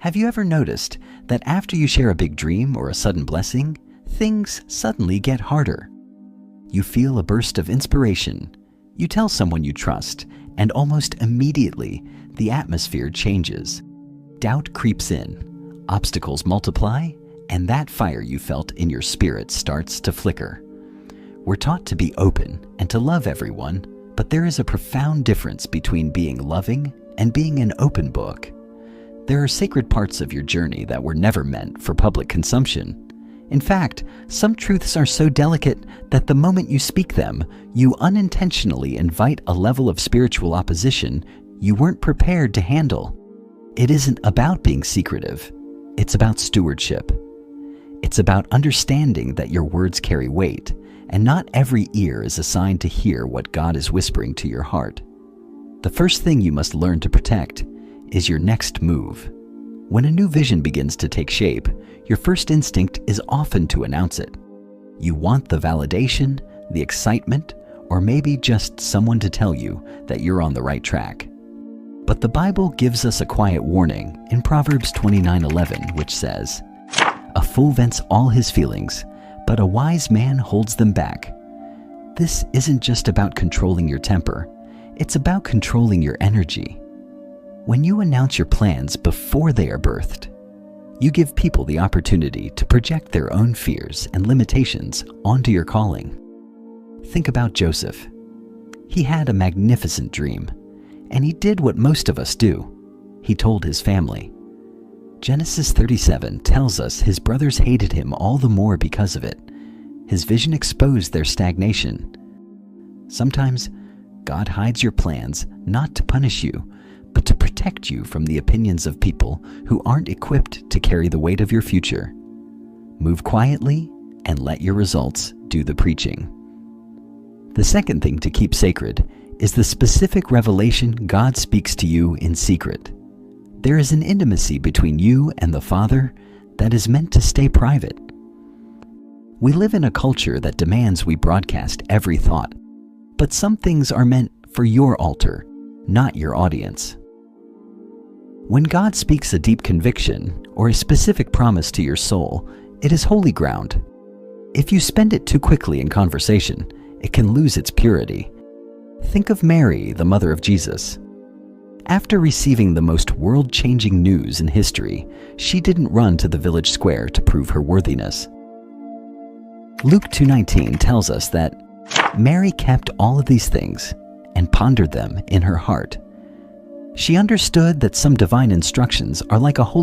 Have you ever noticed that after you share a big dream or a sudden blessing, things suddenly get harder? You feel a burst of inspiration, you tell someone you trust, and almost immediately the atmosphere changes. Doubt creeps in, obstacles multiply, and that fire you felt in your spirit starts to flicker. We're taught to be open and to love everyone, but there is a profound difference between being loving and being an open book. There are sacred parts of your journey that were never meant for public consumption. In fact, some truths are so delicate that the moment you speak them, you unintentionally invite a level of spiritual opposition you weren't prepared to handle. It isn't about being secretive. It's about stewardship. It's about understanding that your words carry weight, and not every ear is assigned to hear what God is whispering to your heart. The first thing you must learn to protect is your next move. When a new vision begins to take shape, your first instinct is often to announce it. You want the validation, the excitement, or maybe just someone to tell you that you're on the right track. But the Bible gives us a quiet warning in Proverbs 29:11, which says, "A fool vents all his feelings, but a wise man holds them back." This isn't just about controlling your temper, it's about controlling your energy. When you announce your plans before they are birthed, you give people the opportunity to project their own fears and limitations onto your calling. Think about Joseph. He had a magnificent dream, and he did what most of us do. He told his family. Genesis 37 tells us his brothers hated him all the more because of it. His vision exposed their stagnation. Sometimes God hides your plans not to punish you, but to protect you from the opinions of people who aren't equipped to carry the weight of your future. Move quietly and let your results do the preaching. The second thing to keep sacred is the specific revelation God speaks to you in secret. There is an intimacy between you and the Father that is meant to stay private. We live in a culture that demands we broadcast every thought, but some things are meant for your altar, not your audience. When God speaks a deep conviction or a specific promise to your soul, it is holy ground. If you spend it too quickly in conversation, it can lose its purity. Think of Mary, the mother of Jesus. After receiving the most world-changing news in history, she didn't run to the village square to prove her worthiness. Luke 2:19 tells us that Mary kept all of these things and pondered them in her heart. She understood that some divine instructions are like a holy